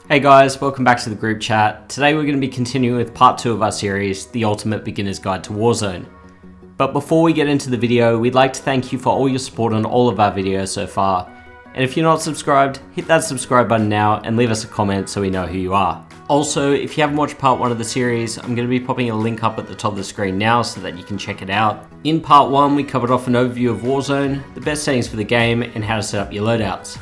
Hey guys, welcome back to the group chat. Today we're going to be continuing with part 2 of our series, The Ultimate Beginner's Guide to Warzone. But before we get into the video, we'd like to thank you for all your support on all of our videos so far. And if you're not subscribed, hit that subscribe button now and leave us a comment so we know who you are. Also, if you haven't watched part 1 of the series, I'm going to be popping a link up at the top of the screen now so that you can check it out. In part 1, we covered off an overview of Warzone, the best settings for the game, and how to set up your loadouts.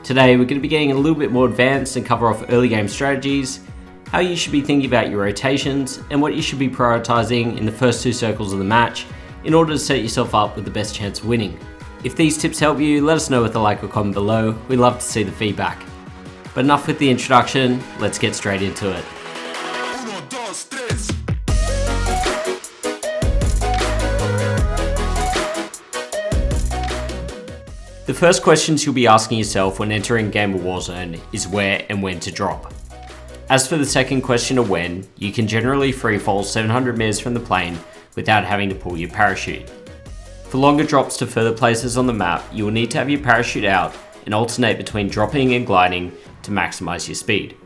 Today, we're going to be getting a little bit more advanced and cover off early game strategies, how you should be thinking about your rotations, and what you should be prioritizing in the first 2 circles of the match in order to set yourself up with the best chance of winning. If these tips help you, let us know with a like or comment below. We'd love to see the feedback. But enough with the introduction, let's get straight into it. The first questions you'll be asking yourself when entering game of Warzone is where and when to drop. As for the second question of when, you can generally freefall 700 meters from the plane without having to pull your parachute. For longer drops to further places on the map, you will need to have your parachute out and alternate between dropping and gliding to maximize your speed.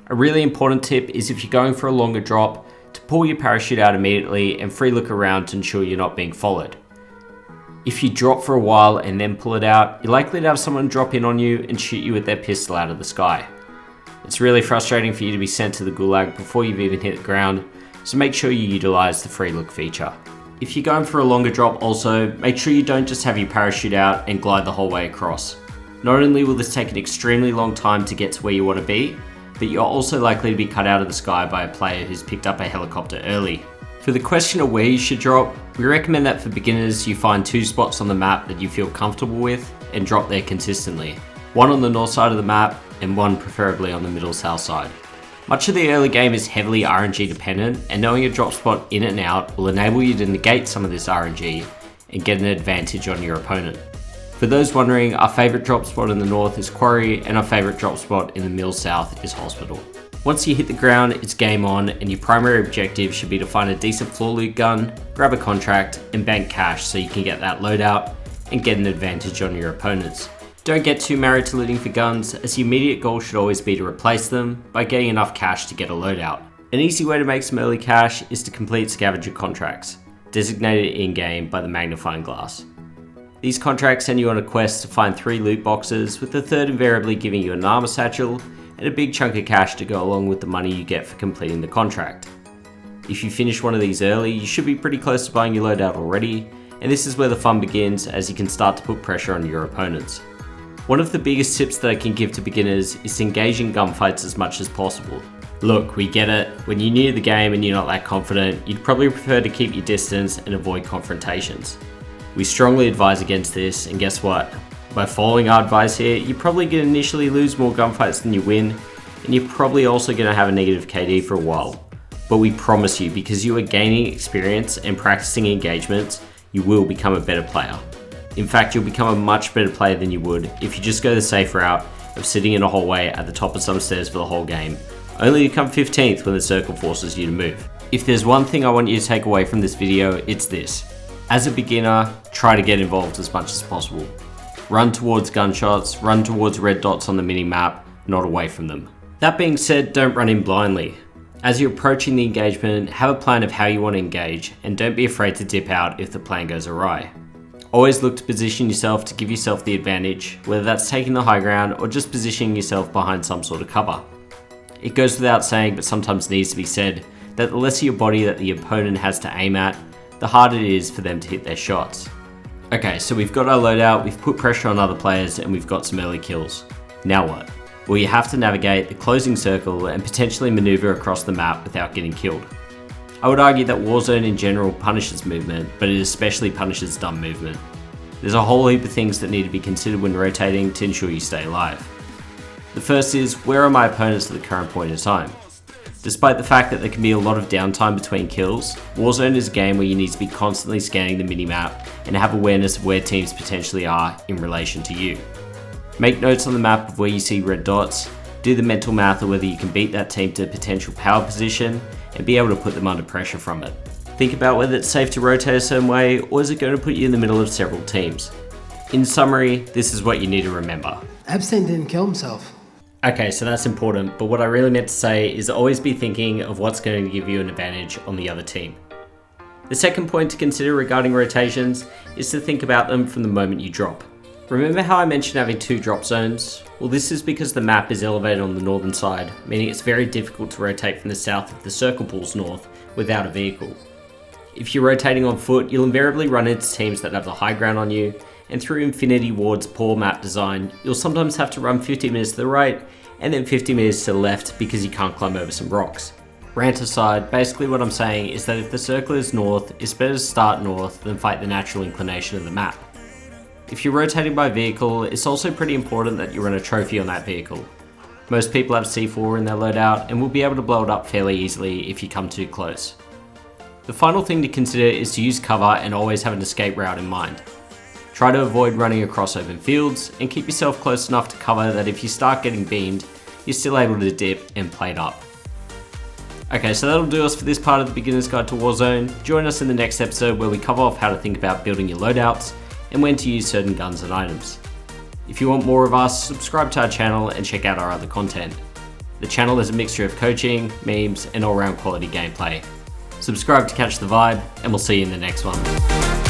A really important tip is if you're going for a longer drop, to pull your parachute out immediately and free look around to ensure you're not being followed. If you drop for a while and then pull it out, you're likely to have someone drop in on you and shoot you with their pistol out of the sky. It's really frustrating for you to be sent to the gulag before you've even hit the ground, so make sure you utilize the free look feature. If you're going for a longer drop also, make sure you don't just have your parachute out and glide the whole way across. Not only will this take an extremely long time to get to where you want to be, but you're also likely to be cut out of the sky by a player who's picked up a helicopter early. For the question of where you should drop, we recommend that for beginners you find 2 spots on the map that you feel comfortable with and drop there consistently. One on the north side of the map and one preferably on the middle south side. Much of the early game is heavily RNG dependent, and knowing a drop spot in and out will enable you to negate some of this RNG and get an advantage on your opponent. For those wondering, our favourite drop spot in the north is Quarry and our favourite drop spot in the middle south is Hospital. Once you hit the ground, it's game on, and your primary objective should be to find a decent floor loot gun, grab a contract, and bank cash so you can get that loadout and get an advantage on your opponents. Don't get too married to looting for guns, as the immediate goal should always be to replace them by getting enough cash to get a loadout. An easy way to make some early cash is to complete scavenger contracts, designated in-game by the magnifying glass. These contracts send you on a quest to find 3 loot boxes, with the third invariably giving you an armor satchel and a big chunk of cash to go along with the money you get for completing the contract. If you finish one of these early, you should be pretty close to buying your loadout already, and this is where the fun begins as you can start to put pressure on your opponents. One of the biggest tips that I can give to beginners is to engage in gunfights as much as possible. Look, we get it, when you're new to the game and you're not that confident, you'd probably prefer to keep your distance and avoid confrontations. We strongly advise against this, and guess what? By following our advice here, you're probably going to initially lose more gunfights than you win, and you're probably also going to have a negative KD for a while. But we promise you, because you are gaining experience and practicing engagements, you will become a better player. In fact, you'll become a much better player than you would if you just go the safe route of sitting in a hallway at the top of some stairs for the whole game, only to come 15th when the circle forces you to move. If there's one thing I want you to take away from this video, it's this. As a beginner, try to get involved as much as possible. Run towards gunshots, run towards red dots on the mini-map, not away from them. That being said, don't run in blindly. As you're approaching the engagement, have a plan of how you want to engage, and don't be afraid to dip out if the plan goes awry. Always look to position yourself to give yourself the advantage, whether that's taking the high ground or just positioning yourself behind some sort of cover. It goes without saying, but sometimes needs to be said, that the less of your body that the opponent has to aim at, the harder it is for them to hit their shots. Okay, so we've got our loadout, we've put pressure on other players, and we've got some early kills. Now what? Well, you have to navigate the closing circle and potentially maneuver across the map without getting killed. I would argue that Warzone in general punishes movement, but it especially punishes dumb movement. There's a whole heap of things that need to be considered when rotating to ensure you stay alive. The first is, where are my opponents at the current point in time? Despite the fact that there can be a lot of downtime between kills, Warzone is a game where you need to be constantly scanning the minimap and have awareness of where teams potentially are in relation to you. Make notes on the map of where you see red dots, do the mental math of whether you can beat that team to potential power position, and be able to put them under pressure from it. Think about whether it's safe to rotate a certain way, or is it going to put you in the middle of several teams. In summary, this is what you need to remember. Epstein didn't kill himself. Okay, so that's important, but what I really meant to say is always be thinking of what's going to give you an advantage on the other team. The second point to consider regarding rotations is to think about them from the moment you drop. Remember how I mentioned having 2 drop zones? Well, this is because the map is elevated on the northern side, meaning it's very difficult to rotate from the south if the circle pulls north without a vehicle. If you're rotating on foot, you'll invariably run into teams that have the high ground on you, and through Infinity Ward's poor map design, you'll sometimes have to run 50 meters to the right and then 50 meters to the left because you can't climb over some rocks. Rant aside, basically what I'm saying is that if the circle is north, it's better to start north than fight the natural inclination of the map. If you're rotating by vehicle, it's also pretty important that you run a trophy on that vehicle. Most people have C4 in their loadout and will be able to blow it up fairly easily if you come too close. The final thing to consider is to use cover and always have an escape route in mind. Try to avoid running across open fields and keep yourself close enough to cover that if you start getting beamed, you're still able to dip and plate up. Okay, so that'll do us for this part of the Beginner's Guide to Warzone. Join us in the next episode where we cover off how to think about building your loadouts and when to use certain guns and items. If you want more of us, subscribe to our channel and check out our other content. The channel is a mixture of coaching, memes, and all-round quality gameplay. Subscribe to catch the vibe, and we'll see you in the next one.